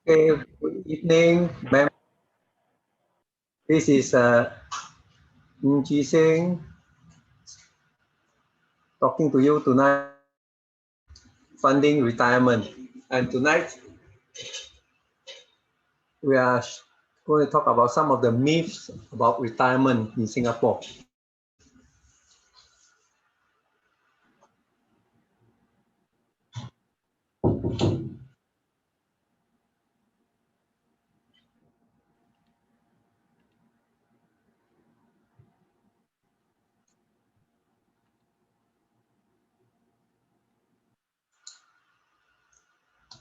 Okay, good evening, ma'am. This is Ng Chi Sing talking to you tonight, funding retirement. And tonight, we are going to talk about some of the myths about retirement in Singapore.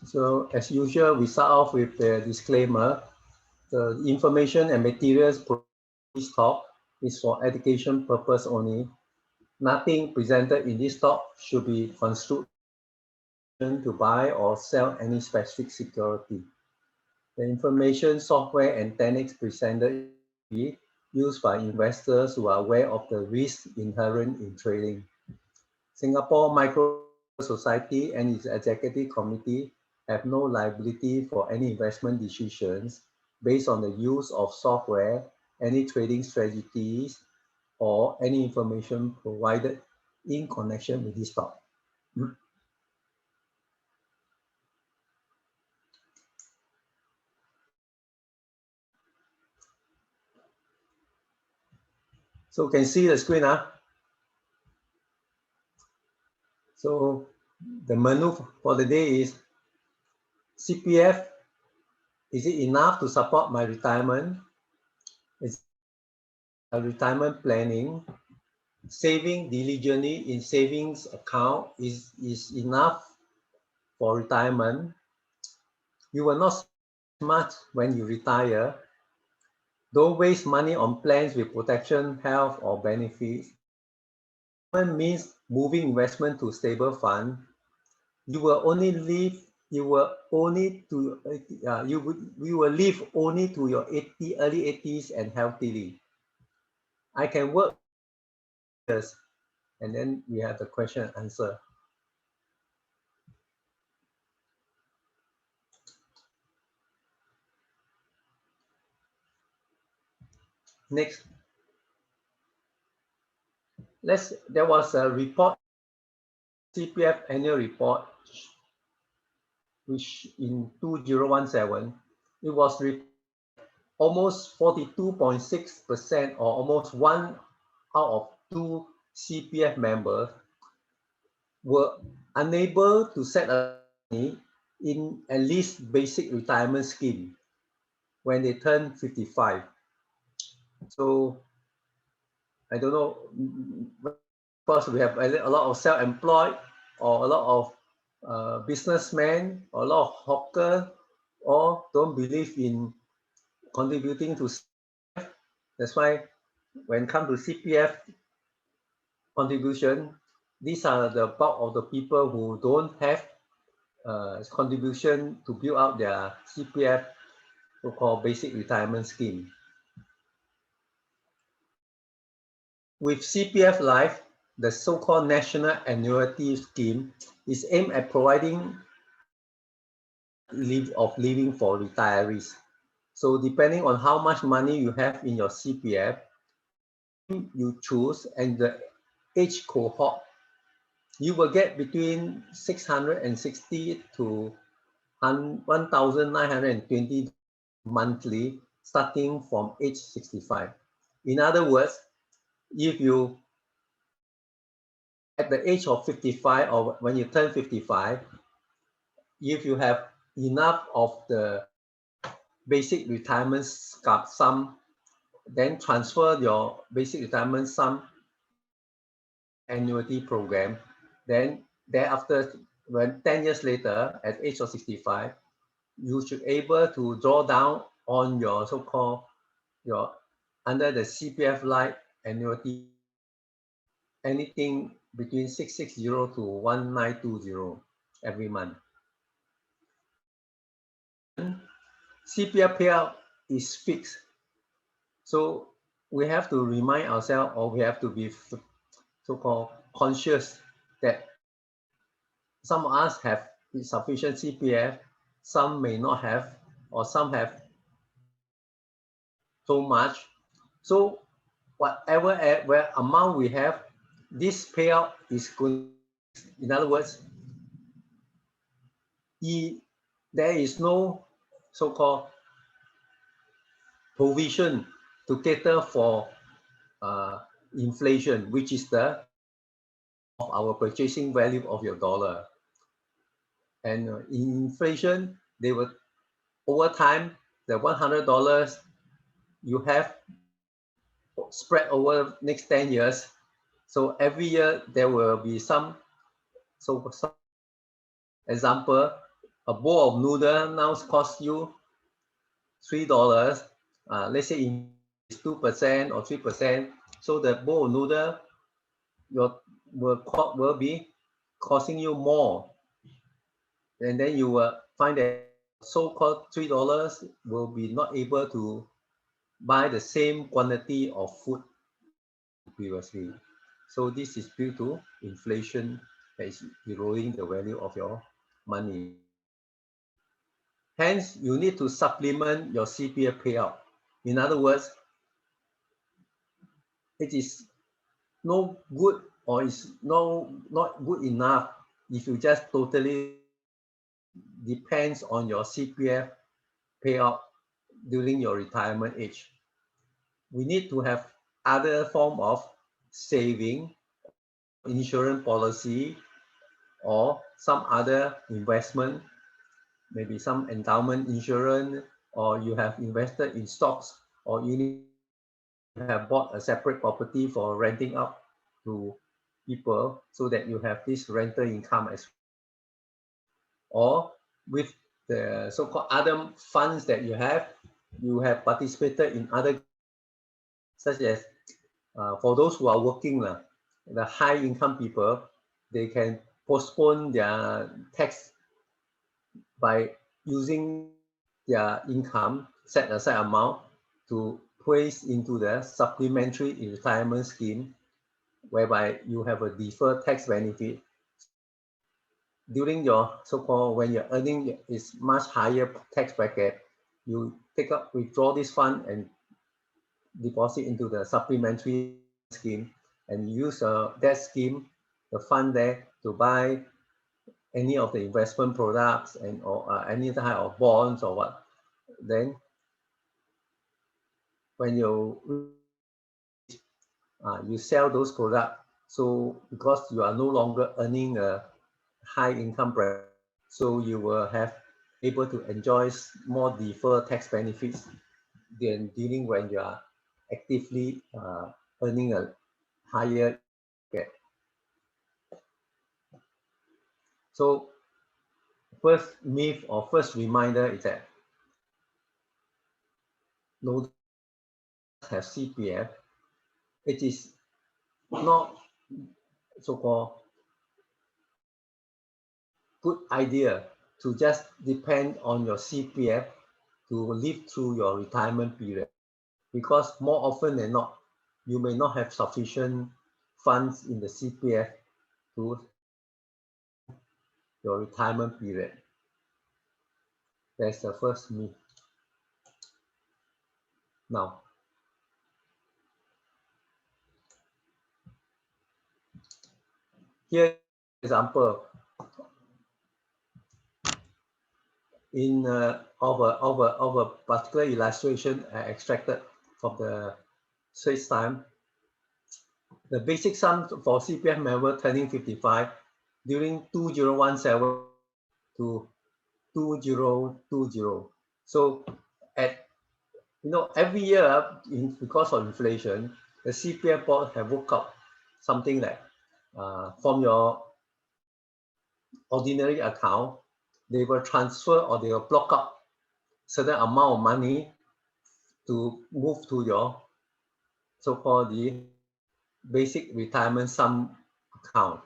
So, as usual, we start off with the disclaimer. The information and materials for this talk is for education purpose only. Nothing presented in this talk should be construed to buy or sell any specific security. The information, software, and techniques presented be used by investors who are aware of the risks inherent in trading. Singapore Micro Society and its executive committee have no liability for any investment decisions based on the use of software, any trading strategies, or any information provided in connection with this talk. So you can see the screen, huh? So the menu for the day is CPF. Is it enough to support my retirement? Is a retirement planning? Saving diligently in savings account is enough for retirement? You will not spend much when you retire. Don't waste money on plans with protection, health, or benefits. Retirement means moving investment to stable fund. You will only live. You will only to you will live only to your early 80s and healthily. I can work years, and then we have the question and answer. Next, there was a report, CPF Annual Report, which in 2017, it was almost 42.6% or almost 1 out of 2 CPF members were unable to set a money in at least basic retirement scheme when they turn 55. So I don't know, because we have a lot of self-employed or a lot of businessmen or a lot of hawkers or don't believe in contributing to CPF. That's why when it comes to CPF contribution, these are the bulk of the people who don't have contribution to build up their CPF so-called basic retirement scheme. With CPF Life, the so-called National Annuity Scheme is aimed at providing living for retirees. So depending on how much money you have in your CPF, you choose and the age cohort, you will get between 660 to 1,920 monthly starting from age 65. In other words, if you at the age of 55 or when you turn 55, if you have enough of the basic retirement sum, then transfer your basic retirement sum annuity program. Then thereafter, when 10 years later, at age of 65, you should able to draw down on your so-called under the CPF Life annuity, anything between 660 to 1920 every month. CPF payout is fixed. So we have to remind ourselves, or we have to be so-called conscious that some of us have sufficient CPF, some may not have, or some have so much. So whatever where amount we have, this payout is going. In other words, there is no so-called provision to cater for inflation, which is the of our purchasing value of your dollar. And in inflation, they will over time the $100 you have spread over next 10 years. So every year there will be some. So some example, a bowl of noodle now costs you $3. Let's say it's 2% or 3%. So the bowl of noodle will be costing you more, and then you will find that so-called $3 will be not able to buy the same quantity of food previously. So this is due to inflation that is eroding the value of your money. Hence, you need to supplement your CPF payout. In other words, it is no good or is not good enough if you just totally depends on your CPF payout during your retirement age. We need to have other form of saving, insurance policy, or some other investment, maybe some endowment insurance, or you have invested in stocks, or you have bought a separate property for renting out to people so that you have this rental income as well. Or with the so-called other funds that you have participated in other, such as for those who are working, the high income people, they can postpone their tax by using their income set aside amount to place into the supplementary retirement scheme, whereby you have a deferred tax benefit during your so-called when you're earning is much higher tax bracket. You withdraw this fund and deposit into the supplementary scheme and use that scheme, the fund there, to buy any of the investment products and or any type of bonds or what. Then when you sell those products, so because you are no longer earning a high income bracket, so you will have able to enjoy more deferred tax benefits than dealing when you are actively earning a higher bracket. So first myth or first reminder is that no have CPF. It is not so-called good idea to just depend on your CPF to live through your retirement period, because more often than not, you may not have sufficient funds in the CPF to your retirement period. That's the first myth. Now, here example in of a particular illustration extracted from the Straits Times. The basic sum for CPF member turning 55 during 2017 to 2020. So at every year because of inflation, the CPF board have worked out something like from your ordinary account, they will transfer or they will block up certain amount of money to move to your so-called the basic retirement sum account.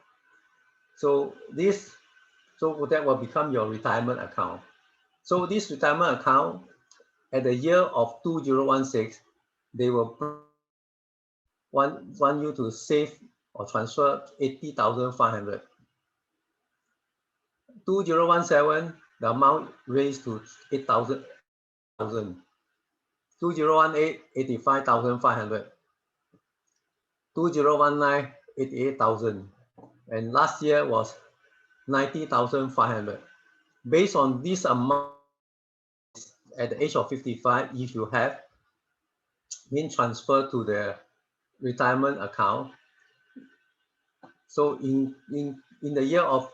So that will become your retirement account. So this retirement account at the year of 2016, they will want you to save or transfer 80,500. 2017, the amount raised to 8,000 2018, 85,500. 2019, 88,000. And last year was 90,500. Based on this amount, at the age of 55, if you have been transferred to the retirement account, so in the year of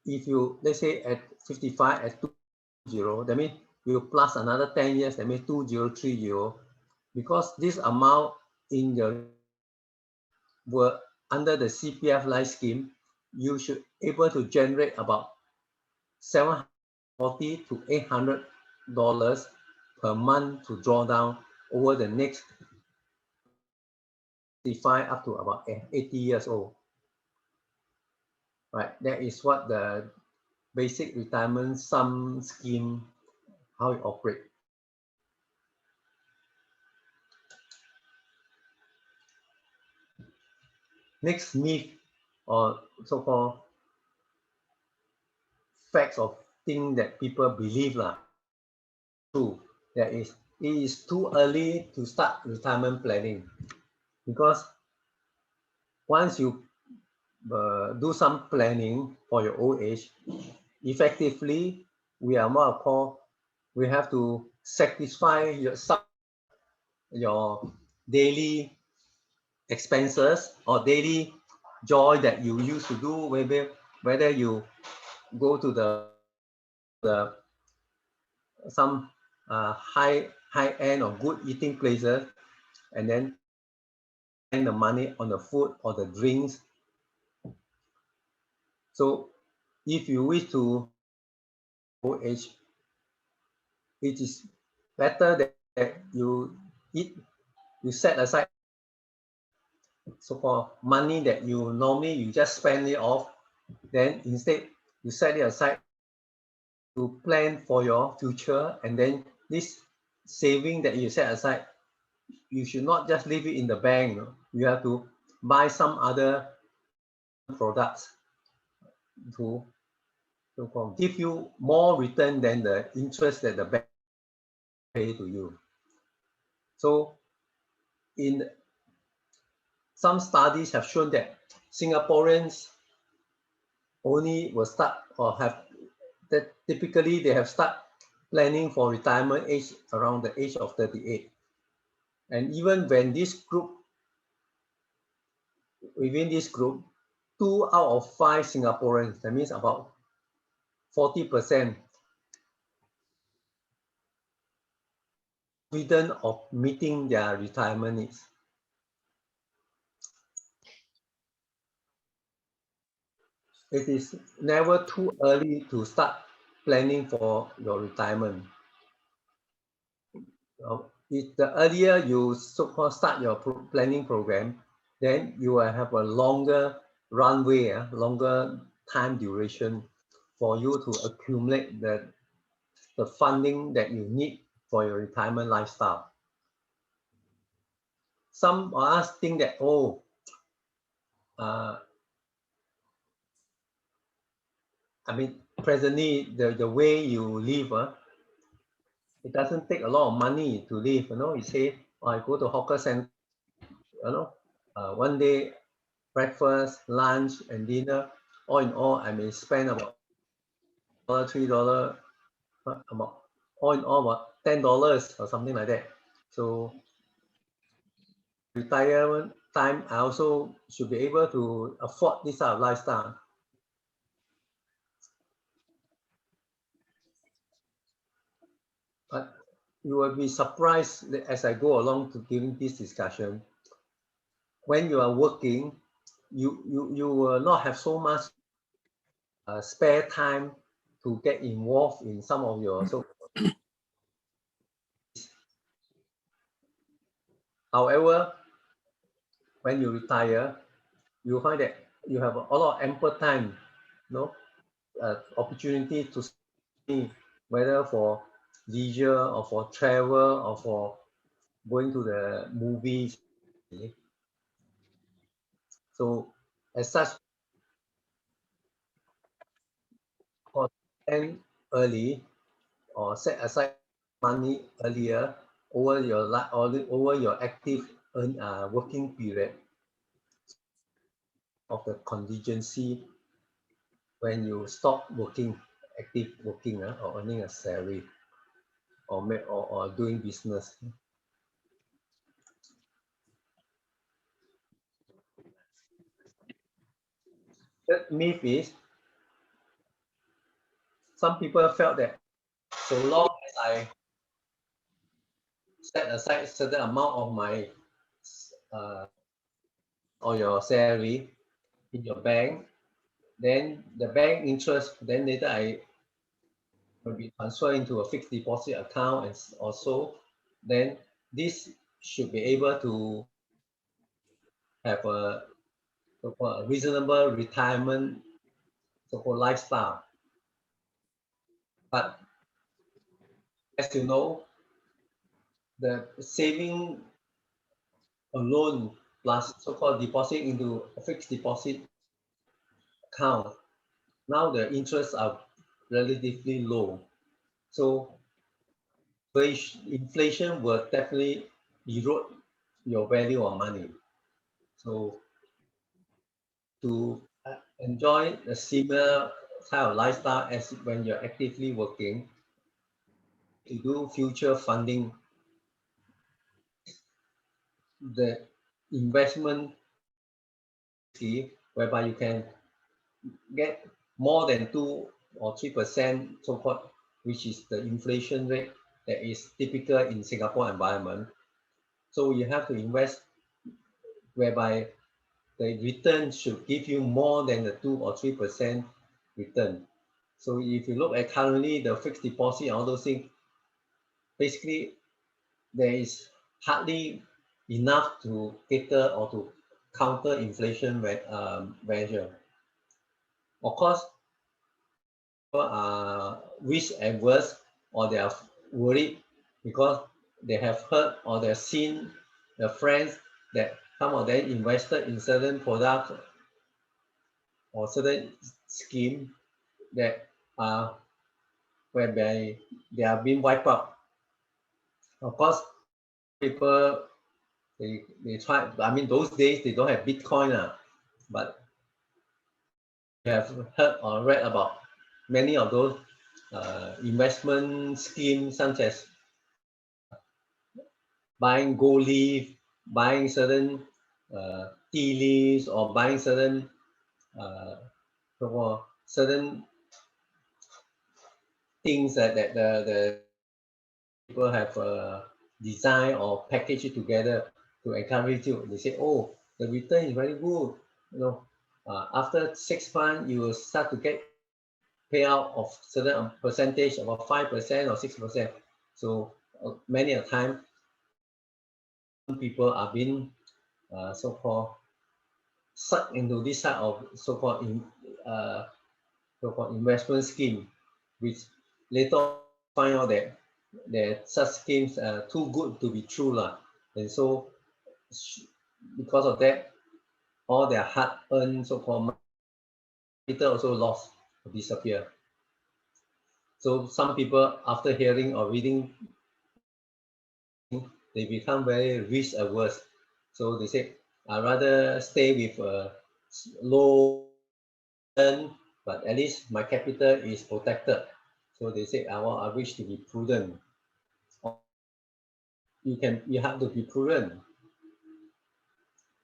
if you, let's say at 55 at 20, that means you plus another 10 years, that means 2030. Because this amount in your were under the CPF life scheme, you should able to generate about $740 to $800 per month to draw down over the next 55 up to about 80 years old. Right, that is what the basic retirement sum scheme, how it operates. Next myth or so-called facts of things that people believe true. That is, it is too early to start retirement planning, because once you do some planning for your old age, effectively we have to satisfy your daily expenses or daily joy that you used to do, whether you go to some high end or good eating places, and then spend the money on the food or the drinks. So if you wish to old age, it is better that you set aside so-called money that you normally you just spend it off. Then instead you set it aside to plan for your future, and then this saving that you set aside, you should not just leave it in the bank. You have to buy some other products to give you more return than the interest that the bank pay to you. So in some studies have shown that Singaporeans only will start or have that typically they have start planning for retirement age around the age of 38. And even when within this group, 2 out of 5 Singaporeans, that means about 40%, confident of meeting their retirement needs. It is never too early to start planning for your retirement. If the earlier you so-called start your planning program, then you will have a longer runway, longer time duration for you to accumulate the funding that you need for your retirement lifestyle. Some of us think that, I mean, presently, the way you live, it doesn't take a lot of money to live. You say, I go to hawker center, one day, breakfast, lunch, and dinner. All in all, I may spend about $3, about all in all about $10 or something like that. So retirement time, I also should be able to afford this type of lifestyle. But you will be surprised as I go along to giving this discussion. When you are working, you will not have so much spare time to get involved in some of your However, when you retire, you find that you have a lot of ample time, opportunity to see whether for leisure or for travel or for going to the movies. So as such, end early or set aside money earlier over your active working period of the contingency when you stop working, active working, or earning a salary or doing business. That myth is some people felt that so long as I set aside certain amount of my uh, or your salary in your bank, then the bank interest, then later I will be transferred into a fixed deposit account and also, then this should be able to have a so-called reasonable retirement so-called lifestyle. But as you know, the saving alone plus so-called deposit into a fixed deposit account, now the interests are relatively low. So inflation will definitely erode your value of money. So to enjoy a similar kind of lifestyle as when you're actively working, to do future funding, the investment whereby you can get more than 2 or 3% so-called, which is the inflation rate that is typical in Singapore environment. So you have to invest whereby the return should give you more than the 2 or 3% return. So if you look at currently the fixed deposit, all those things, basically there is hardly enough to cater or to counter inflation measure. Of course, people are risk averse or they are worried because they have heard or they've seen the friends that some of them invested in certain products or certain scheme that are whereby they are being wiped out. Of course, people they try. I mean, those days they don't have Bitcoin, but you have heard or read about many of those investment schemes, such as buying gold leaf, buying certain tea leaves, or buying certain certain things that the people have designed or packaged it together to encourage you. They say, oh, the return is very good. After 6 months, you will start to get payout of certain percentage, about 5% or 6%. So many a time, people are being so-called sucked into this type of so-called investment scheme, which later find out that such schemes are too good to be true, and so because of that, all their hard-earned so-called capital also lost or disappear. So some people, after hearing or reading, they become very risk averse. So they say, I'd rather stay with a low return, but at least my capital is protected. So they say, I wish to be prudent. You have to be prudent,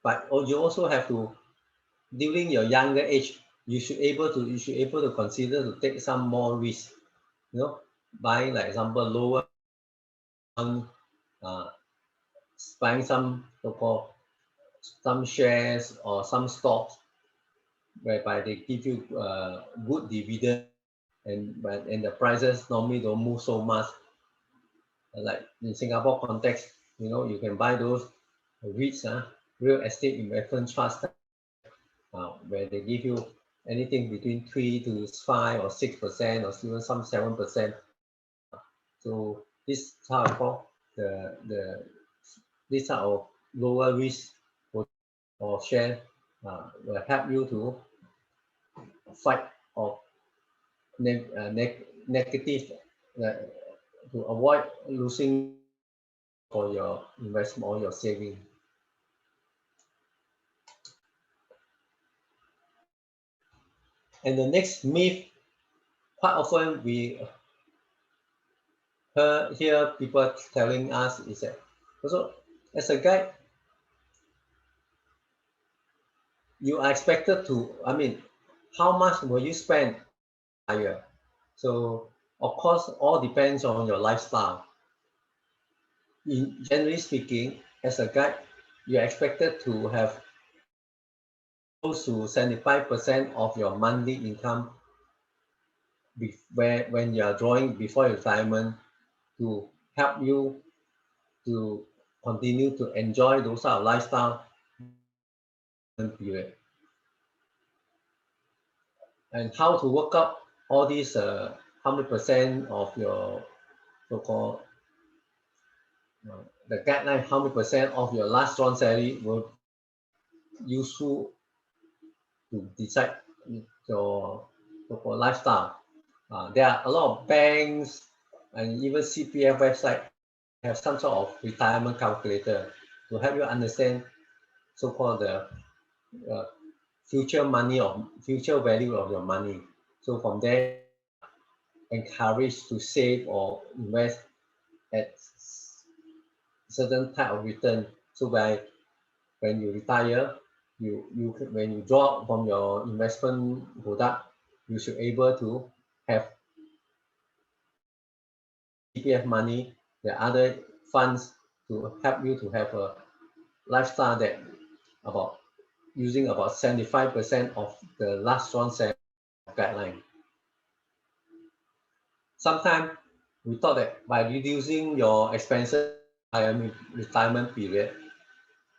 but you also have to, during your younger age, you should able to consider to take some more risk. Buying, like example, lower uh, buying some so-called some shares or some stocks whereby they give you good dividend, and the prices normally don't move so much. Like in Singapore context, you can buy those REITs, real estate investment trust, where they give you anything between 3 to 5 or 6%, or even some 7%. So this type of this type of lower risk or share will help you to fight or negative, to avoid losing for your investment or your saving. And the next myth, quite often we hear people telling us is that also as a guide, you are expected to, I mean, how much will you spend a year? So of course, all depends on your lifestyle. Generally speaking, as a guide, you're expected to have close to 75% of your monthly income when you are drawing before retirement to help you to continue to enjoy those sort of lifestyle period. And how to work up all these 100% of your so-called the guideline, 100% of your last drawn salary will useful to decide your so-called lifestyle. There are a lot of banks and even CPF website have some sort of retirement calculator to help you understand so-called the uh, future money or future value of your money. So from there, encouraged to save or invest at certain type of return. So when you retire, when you draw from your investment product, you should able to have CPF money, the other funds to help you to have a lifestyle that about using about 75% of the last one set guideline. Sometimes we thought that by reducing your expenses retirement period,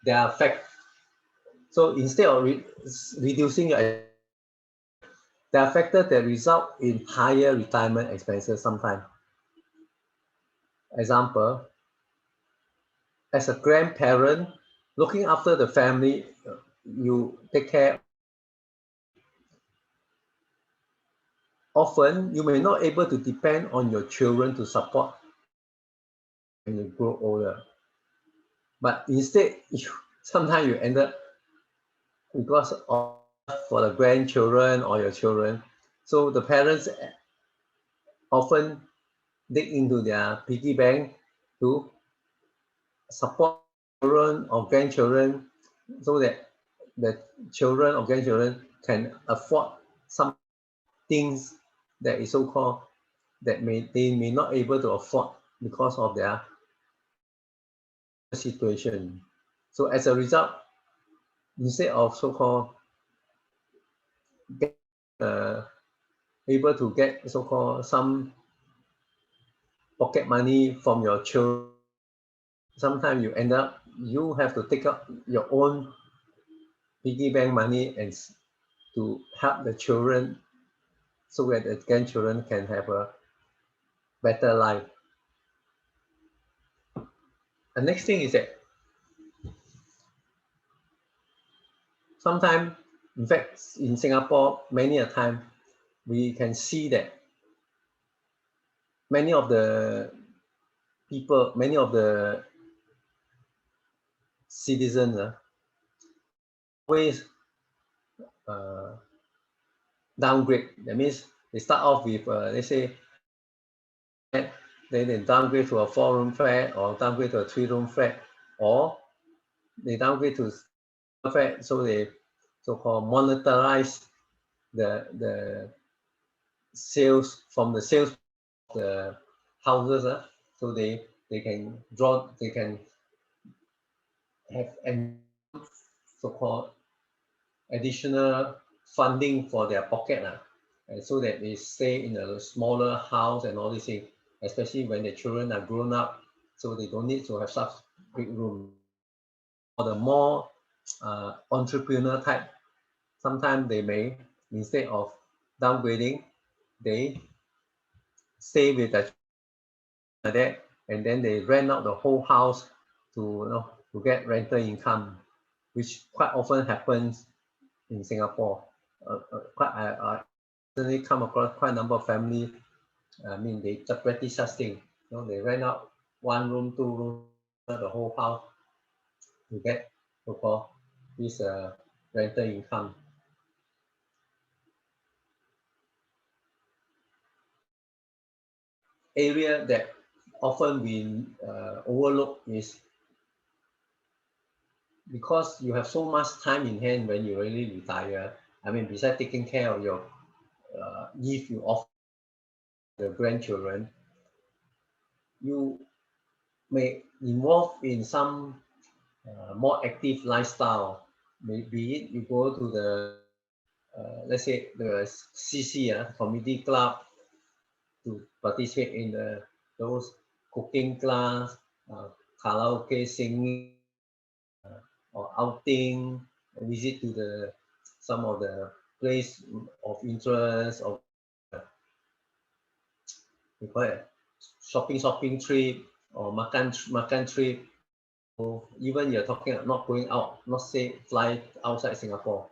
there are fact. So instead of reducing your, there are factors that result in higher retirement expenses sometimes. Example, as a grandparent, looking after the family, you take care. Often, you may not able to depend on your children to support when you grow older. But instead, sometimes you end up because of for the grandchildren or your children. So the parents often dig into their piggy bank to support children or grandchildren so that the children or grandchildren can afford some things that is so-called that they may not able to afford because of their situation. So as a result, instead of so-called uh, able to get so-called some pocket money from your children, sometimes you end up you have to take up your own piggy bank money and to help the children so that the grandchildren can have a better life. The next thing is that sometimes, in fact, in Singapore, many a time we can see that many of the people, many of the citizens always uh, downgrade. That means they start off with, let's say, then they downgrade to a 4-room flat or downgrade to a 3-room flat, or they downgrade to flat, so they so-called monetize the sales from the sales of the houses, so they can draw, they can have and so-called additional funding for their pocket, and so that they stay in a smaller house and all these things, especially when the children are grown up, so they don't need to have such big room. For the more entrepreneur type, sometimes they may, instead of downgrading, they stay with that, and then they rent out the whole house to to get rental income, which quite often happens in Singapore. Quite certainly come across quite a number of family. I mean, they just practice such thing. They rent out 1 room, 2 room, the whole house to get so-called this rental income. Area that often been overlooked is because you have so much time in hand when you really retire. I mean, besides taking care of your if you offer the grandchildren, you may involve in some more active lifestyle. Maybe it you go to the let's say the CC, community club, to participate in those cooking class, karaoke singing, or outing, visit to some of the place of interest, or we call it shopping trip, or makan trip. So even you're talking not going out, not say fly outside Singapore,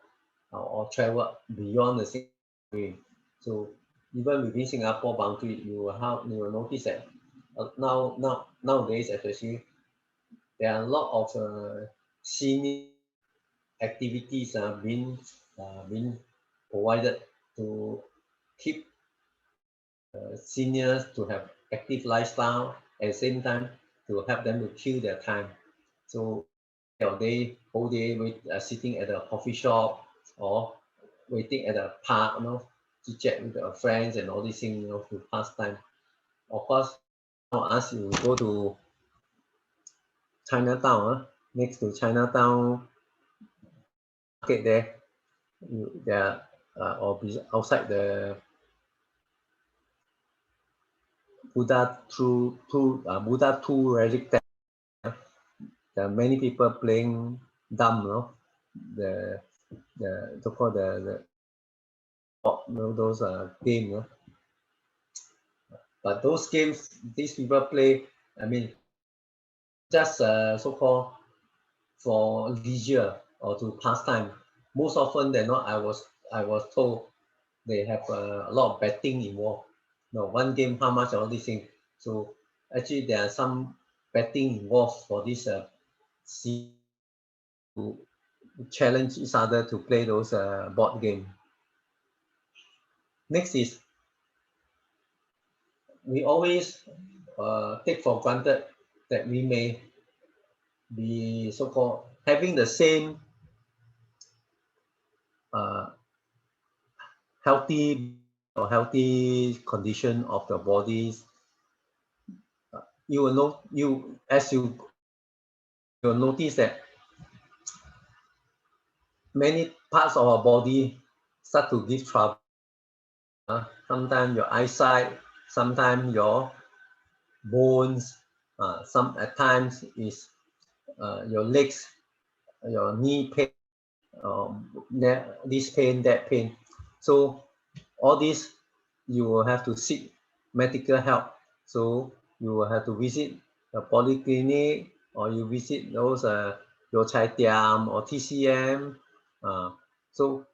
or travel beyond the Singapore. So even within Singapore boundary, you will notice that nowadays especially there are a lot of senior activities being provided to keep seniors to have active lifestyle, at the same time to help them to kill their time. So whole day sitting at a coffee shop, or waiting at a park, to chat with their friends and all these things, to pass time. Of course, now as you go to Chinatown, next to Chinatown market there, there or outside the Buddha 2 relic there, there are many people playing dumb, the so-called those games. But those games these people play, I mean, just so-called for leisure or to pass time. Most often than not, I was told they have a lot of betting involved. No, one game, how much, all these things. So actually, there are some betting involved for this to challenge each other to play those board game. Next is we always take for granted that we may be so-called having the same uh, healthy condition of the bodies. You will know you'll notice that many parts of our body start to give trouble. Sometimes your eyesight, sometimes your bones, some at times is your legs, your knee pain, this pain, that pain. So all this you will have to seek medical help. So you will have to visit a polyclinic, or you visit those Yo Chai Tiam or TCM. So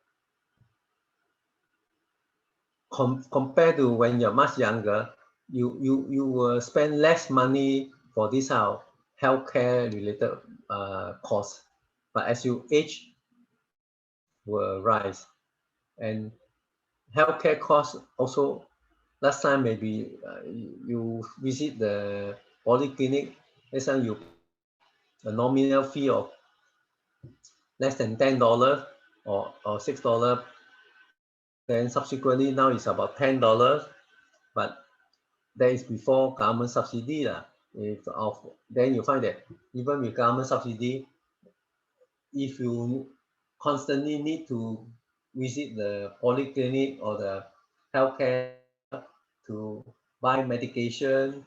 compared to when you're much younger, you will spend less money for this healthcare related costs. But as you age, will rise, and healthcare costs also. Last time maybe you visit the polyclinic, this time you a nominal fee of less than $10 or $6. Then subsequently now it's about $10, but that is before government subsidy lah. Then you find that even with government subsidy, if you constantly need to visit the polyclinic or the healthcare to buy medication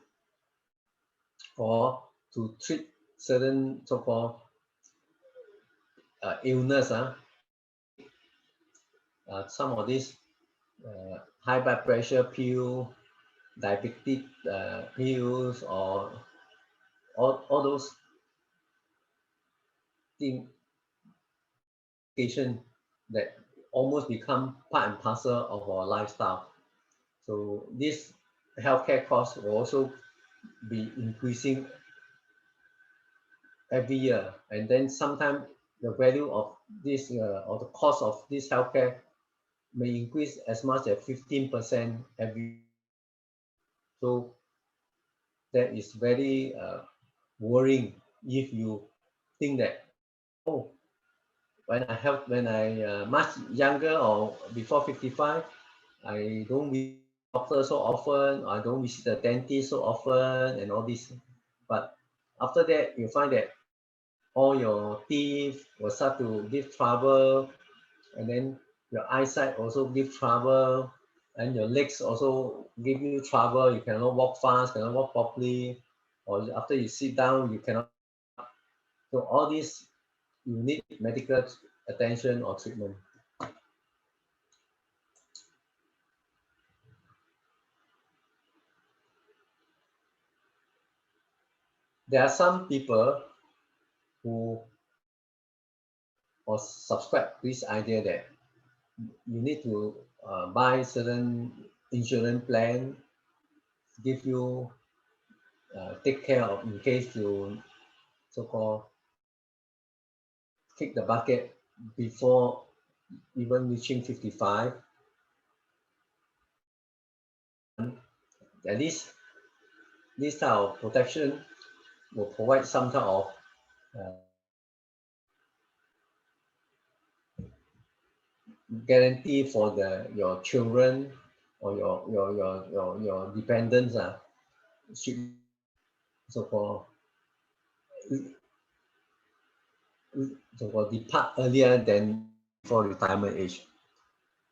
or to treat certain so-called illness, some of these high blood pressure pill, diabetic pills, or all those things, medication that almost become part and parcel of our lifestyle. So this healthcare cost will also be increasing every year, and then sometimes the value of this or the cost of this healthcare may increase as much as 15% every year. So that is very worrying if you think that, oh, when I much younger or before 55, I don't visit doctor so often, I don't visit the dentist so often and all this. But after that, you find that all your teeth will start to give trouble, and then your eyesight also give trouble, and your legs also give you trouble. You cannot walk fast, cannot walk properly, or after you sit down, you cannot. So all this, you need medical attention or treatment. There are some people who or subscribe to this idea that you need to buy certain insurance plan, give you take care of in case you so-called kick the bucket before even reaching 55. At least this type of protection will provide some kind of uh, guarantee for your children or your dependents should so-called so-called depart earlier than for retirement age.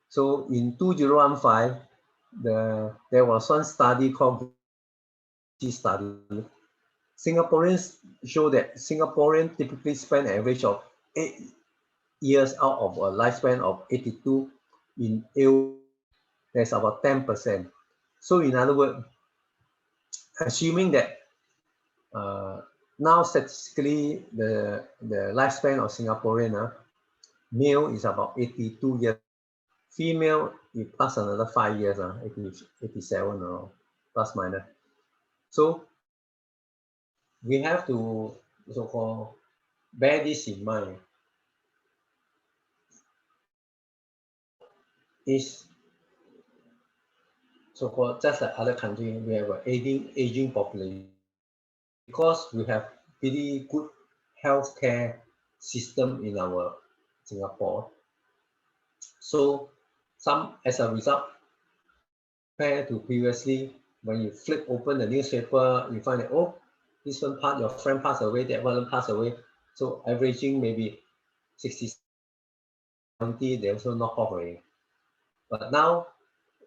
So in 2015, there was one study called study. Singaporeans show that Singaporeans typically spend an average of 8 years out of a lifespan of 82 in ill. That's about 10%. So in other words, assuming that now statistically the lifespan of Singaporean male is about 82 years, female you plus another 5 years, 87 or plus minus. So we have to so-called bear this in mind. Is so-called just like other countries, we have an aging population because we have pretty good healthcare system in our Singapore. So some as a result, compared to previously, when you flip open the newspaper, you find that, oh, this one part, your friend passed away, that one passed away. So averaging maybe 60, 70, they also knock off already. But now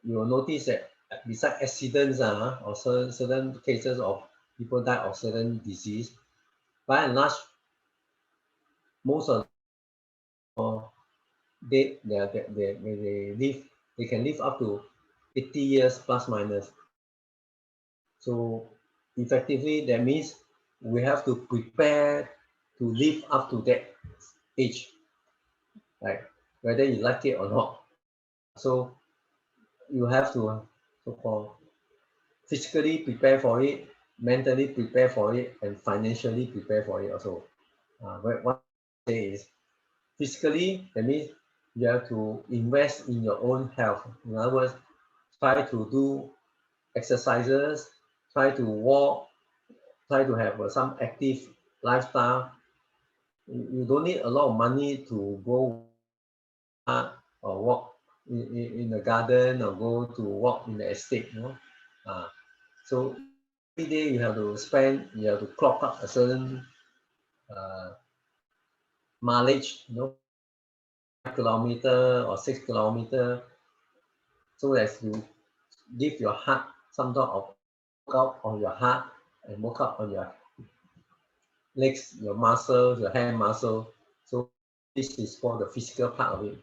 you will notice that besides accidents or certain cases of people die of certain disease, by and large, most of they live, they can live up to 80 years plus minus. So effectively, that means we have to prepare to live up to that age, right? Whether you like it or not. So you have to so-called physically prepare for it, mentally prepare for it, and financially prepare for it also. What I say is physically, that means you have to invest in your own health. In other words, try to do exercises, try to walk, try to have some active lifestyle. You don't need a lot of money to go or walk in the garden or go to walk in the estate. So every day you have to clock up a certain uh, mileage, 5 kilometer or 6 kilometer, so as to give your heart some sort of workout on your heart and workout on your legs, your muscles, your hand muscle. So this is for the physical part of it.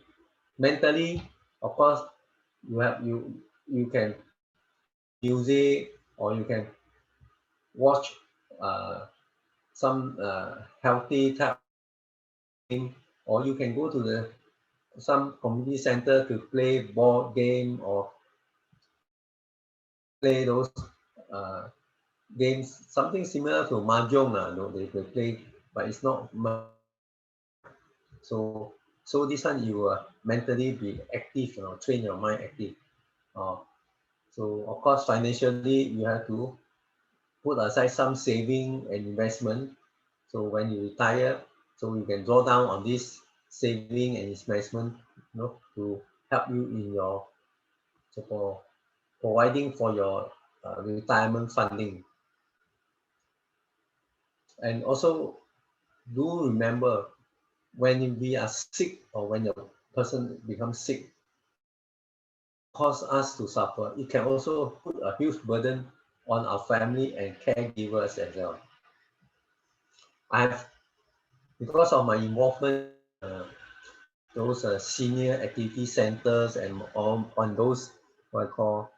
Mentally, of course, you can music or you can watch some healthy type of thing, or you can go to the some community center to play board game or play those uh, games, something similar to mahjong. No, they play, but it's not. So this one you mentally be active, train your mind active. Uh, so of course financially you have to put aside some saving and investment. So when you retire, so you can draw down on this saving and investment, to help you in your for providing for your retirement funding. And also do remember, when we are sick or when a person becomes sick, cause us to suffer, it can also put a huge burden on our family and caregivers as well. I have, because of my involvement, those senior activity centers and on those what I call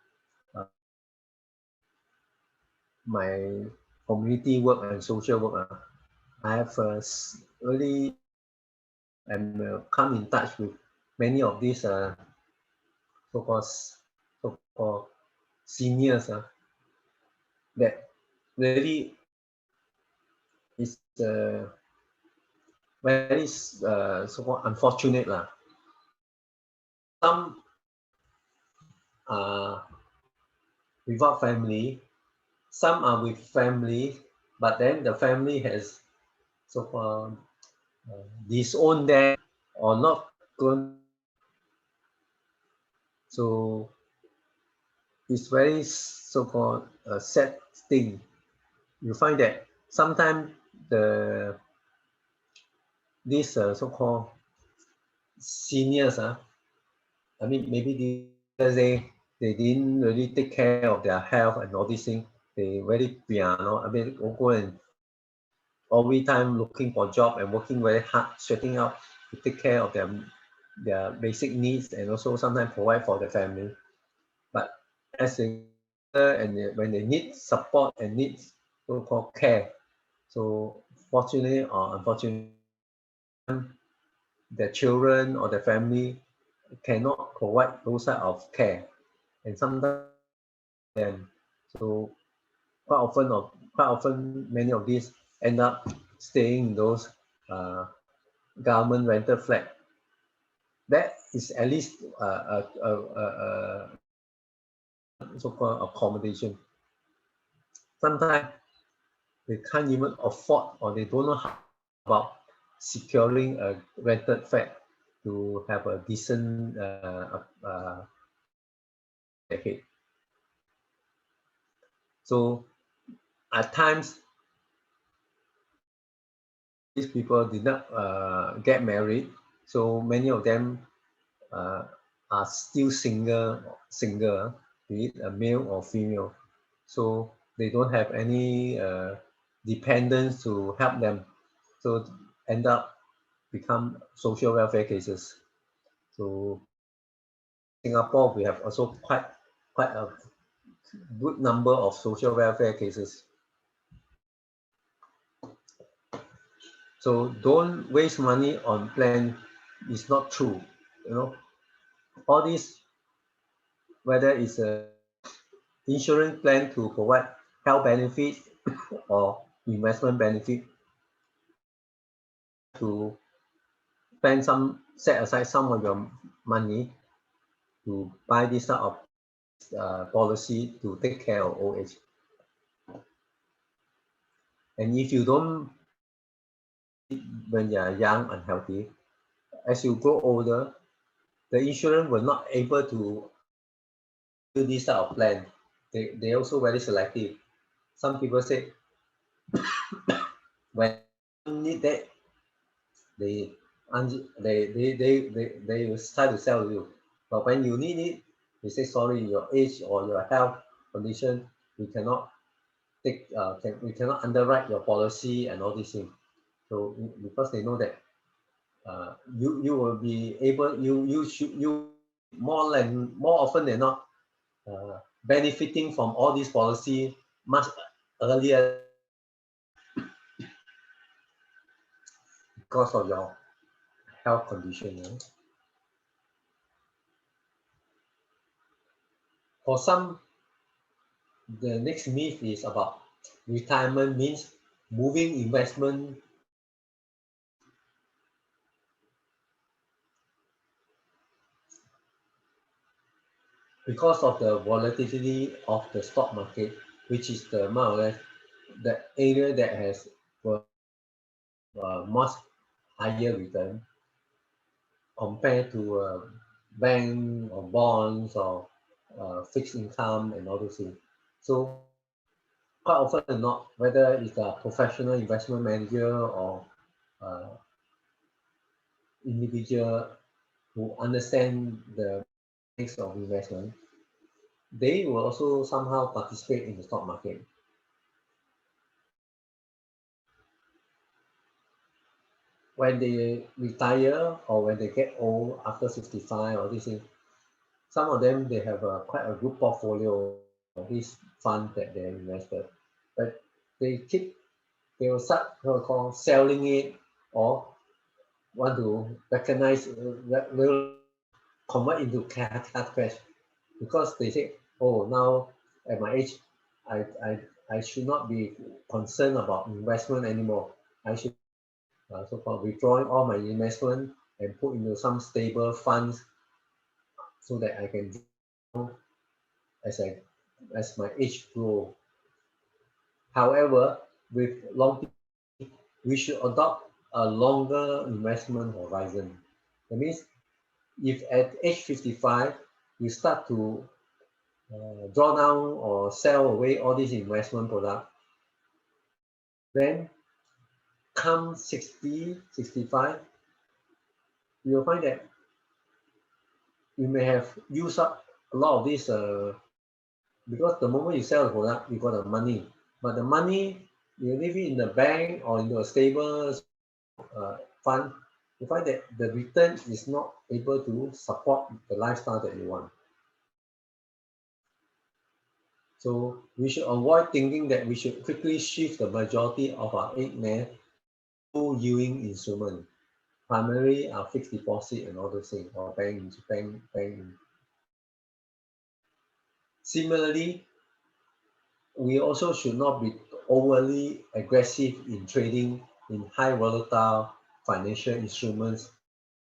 uh, my community work and social work. I have really and come in touch with many of these so-called so-called seniors that really is very so-called unfortunate lah. Some are without family, some are with family, but then the family has so-called disowned them or not going. So it's very so-called a sad thing. You find that sometimes the these so-called seniors, I mean maybe they didn't really take care of their health and all these things. They very piano. I mean, go and every time looking for job and working very hard, sweating out to take care of their basic needs and also sometimes provide for the family. But as they and when they need support and need so-called care, so fortunately or unfortunately, their children or their family cannot provide those type of care, and sometimes them. So quite often many of these end up staying in those uh, government rental flat. That is at least so-called accommodation. Sometimes they can't even afford or they don't know how about securing a rented flat to have a decent ahead. So at times these people did not get married, so many of them uh, are still single, be it a male or female. So they don't have any dependents to help them. So end up become social welfare cases. So Singapore, we have also quite a good number of social welfare cases. So don't waste money on plan. It's not true. All these, whether it's a insurance plan to provide health benefit or investment benefit, to set aside some of your money to buy this type of policy to take care of old age. And if you don't, when you are young and healthy, as you grow older, the insurance will not able to do this type of plan. They also very selective. Some people say when you need that, they they will start to sell you. But when you need it, they say sorry, your age or your health condition, we cannot we cannot underwrite your policy and all these things. So because they know that you will be able, you more often than not benefiting from all these policy much earlier because of your health condition. For some, the next myth is about retirement means moving investment. Because of the volatility of the stock market, which is the more or less the area that has much higher return compared to bank or bonds or fixed income and all those things. So quite often than not, whether it's a professional investment manager or uh, individual who understand the basics of investment, they will also somehow participate in the stock market. When they retire or when they get old after 65 or this thing, some of them they have quite a good portfolio of these funds that they invested, but they will start what we call selling it or want to recognize will convert into cash because they say, oh, now at my age, I, I, I should not be concerned about investment anymore. I should so-called withdrawing all my investment and put into some stable funds so that I can draw as I as my age grow. However, with long, we should adopt a longer investment horizon. That means if at age 55 you start to draw down or sell away all these investment products, then come 60, 65, you'll find that you may have used up a lot of this because the moment you sell the product, you got the money. But the money, you leave it in the bank or into a stable fund, you find that the return is not able to support the lifestyle that you want. So we should avoid thinking that we should quickly shift the majority of our egg net to yielding instrument, primarily our fixed deposit and all those things, or bank. Similarly, we also should not be overly aggressive in trading in high volatile financial instruments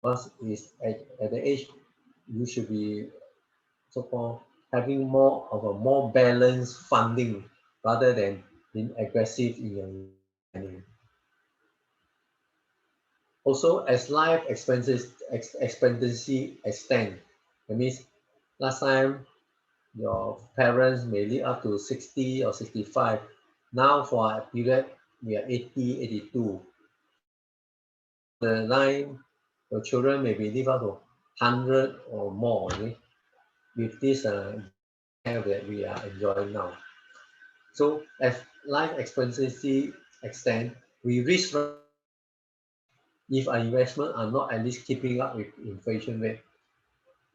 because it's at the age you should be so-called having more of a more balanced funding rather than being aggressive in your spending. Also, as life expectancy extend, that means last time your parents may live up to 60 or 65. Now for a period, we are 80, 82. The line, your children may be live up to 100 or more, okay, with this care that we are enjoying now. So as life expectancy extend, we risk if our investment are not at least keeping up with inflation rate.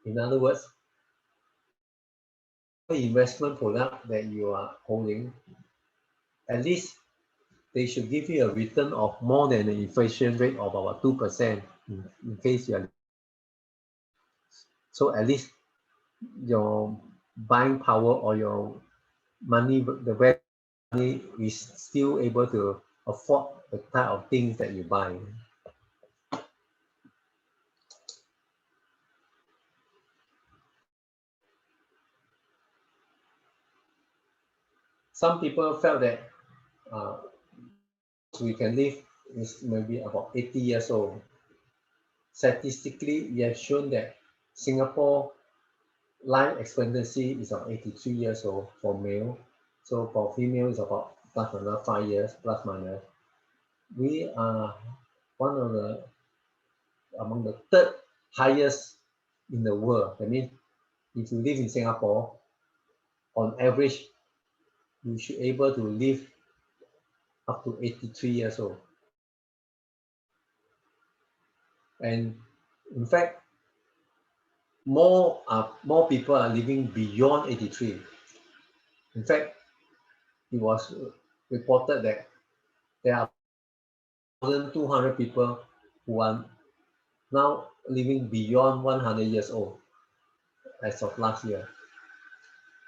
In other words, the investment product that you are holding, at least they should give you a return of more than the inflation rate of about 2% in case you are. So at least your buying power or your money, the value of money is still able to afford the type of things that you buy. Some people felt that uh, we can live is maybe about 80 years old. Statistically, we have shown that Singapore life expectancy is about 83 years old for male. So for female, it's about plus another 5 years, plus minus. We are one of the among the third highest in the world. That means if you live in Singapore, on average, you should able to live up to 83 years old. And in fact, more people are living beyond 83. In fact, it was reported that there are 1,200 people who are now living beyond 100 years old as of last year.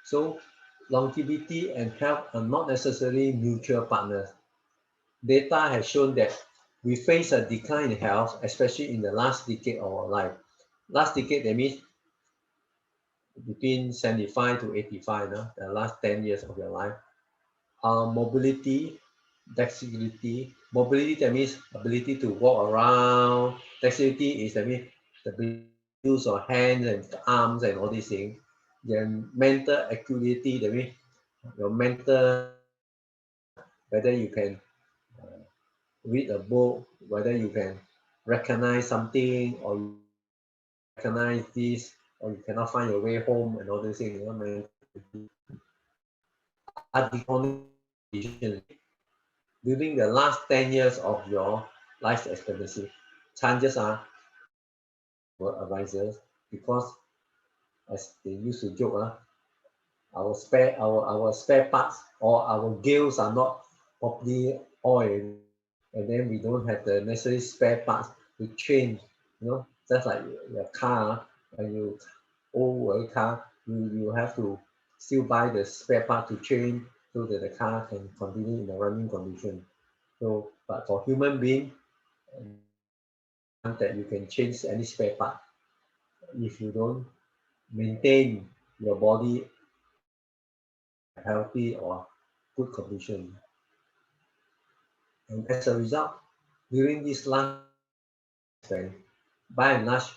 So longevity and health are not necessarily mutual partners. Data has shown that we face a decline in health, especially in the last decade of our life. Last decade, that means between 75 to 85, no? The last 10 years of your life. Mobility, dexterity. Mobility, that means ability to walk around. Dexterity is, that means the use of hands and arms and all these things. Then mental acuity, that means your mental, whether you can read a book, whether you can recognize something or you recognize this, or you cannot find your way home and all these things. You know, are declining during the last 10 years of your life expectancy. Chances are will arises because, as they used to joke, our spare parts or our gears are not properly oiled, and then we don't have the necessary spare parts to change. You know, just like your car, when you own a car, you have to still buy the spare part to change so that the car can continue in the running condition. So, but for human being, that you can change any spare part if you don't maintain your body healthy or good condition. And as a result, during this last time, by and large,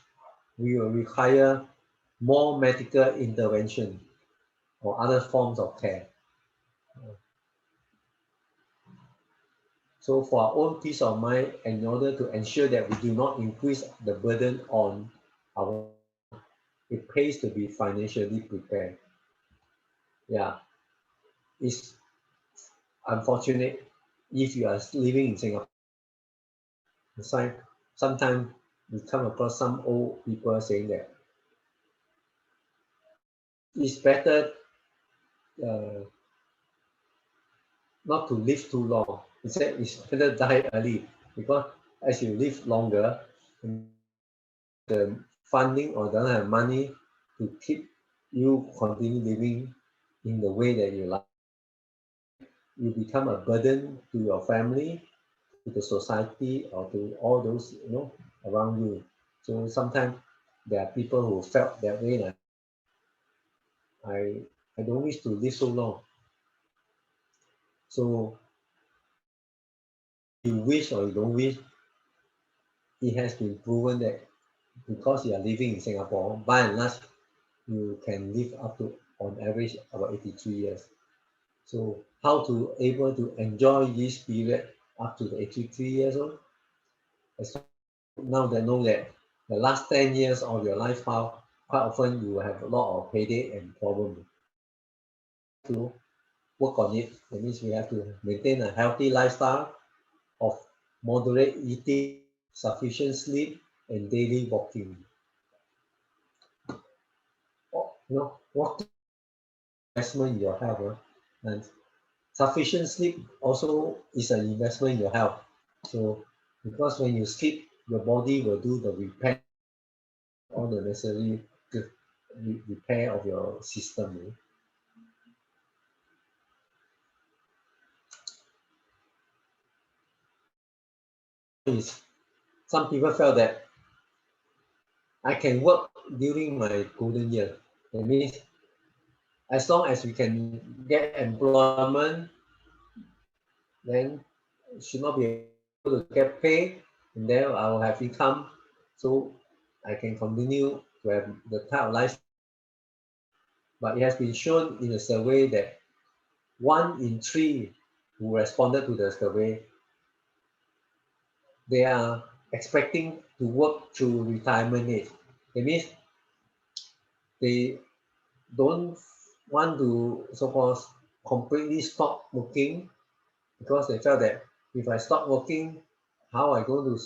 we will require more medical intervention or other forms of care. So for our own peace of mind, in order to ensure that we do not increase the burden on our, it pays to be financially prepared. Yeah, it's unfortunate if you are living in Singapore. Sometimes we come across some old people saying that it's better uh, not to live too long. He said it's better die early because as you live longer, the funding or don't have money to keep you continue living in the way that you like. You become a burden to your family, to the society, or to all those around you. So sometimes there are people who felt that way, like I I don't wish to live so long. So you wish or you don't wish, it has been proven that because you are living in Singapore, by and large, you can live up to on average about 83 years. So how to able to enjoy this period up to the 83 years old? As now they know that the last 10 years of your life, how quite often you will have a lot of headache and problem to work on it. That means we have to maintain a healthy lifestyle of moderate eating, sufficient sleep, and daily walking. Walking investment in your health, and sufficient sleep also is an investment in your health. So because when you sleep, your body will do the repair, all the necessary repair of your system. Is some people felt that I can work during my golden year. That means as long as we can get employment, then should not be able to get paid, and then I will have income, so I can continue to have the type of life. But it has been shown in a survey that 1 in 3 who responded to the survey, they are expecting to work through retirement age. That means they don't want to so-called completely stop working because they felt that if I stop working, how I going to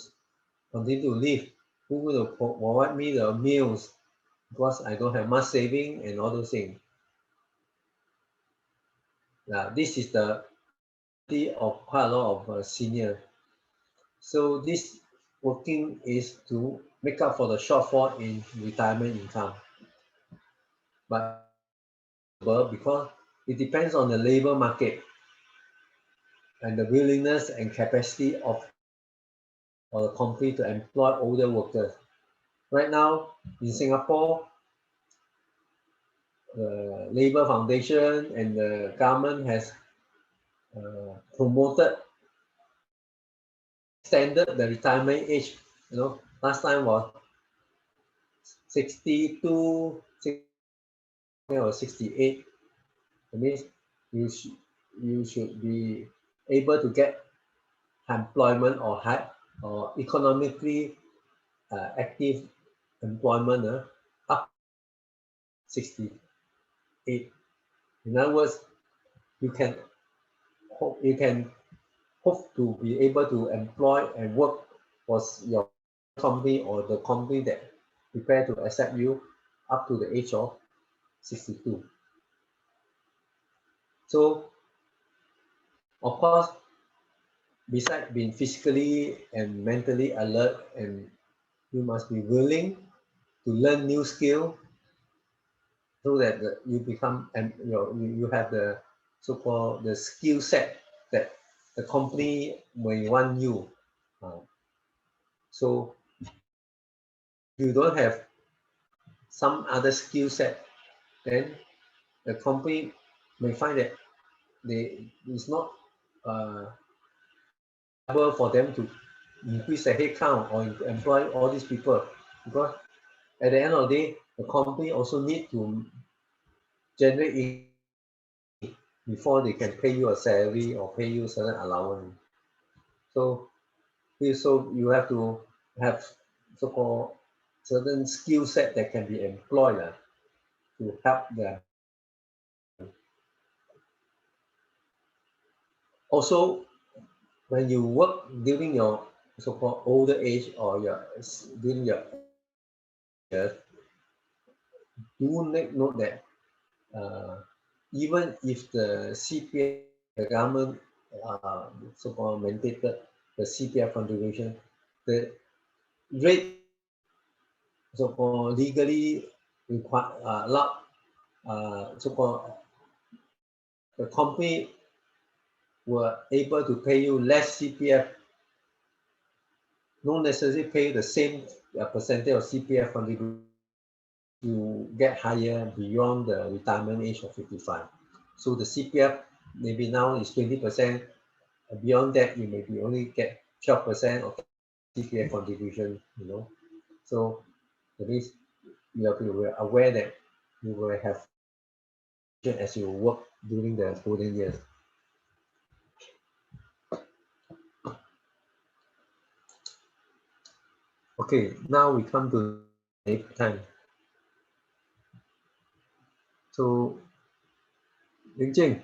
continue to live? Who will provide me the meals? Because I don't have much saving and all those things. This is the of quite a lot of senior. So this working is to make up for the shortfall in retirement income. But because it depends on the labor market and the willingness and capacity of the company to employ older workers. Right now in Singapore, the Labour Foundation and the government has promoted, extended the retirement age. Last time was 62 or 68. That means you should be able to get employment or economically active employment up 68. In other words, you can hope to be able to employ and work for your company or the company that prepare to accept you up to the age of 62. So of course, besides being physically and mentally alert, and you must be willing to learn new skill so that you become, and you have the so-called the skill set that the company may want you. So you don't have some other skill set, then the company may find that it's not able for them to increase the headcount or employ all these people, because at the end of the day, the company also need to generate income before they can pay you a salary or pay you certain allowance. So you have to have so-called certain skill set that can be employed to help them. Also, when you work during your so-called older age or during your years, do note that even if the CPF, the government so-called mandated the CPF contribution, the rate so-called legally allowed, so-called the company were able to pay you less CPF, not necessarily pay the same percentage of CPF contribution, you get higher beyond the retirement age of 55. So the CPF maybe now is 20%. Beyond that, you maybe only get 12% of CPF contribution. So that means you have to be aware that you will have as you work during the golden years. Okay, now we come to the time. So, Jing,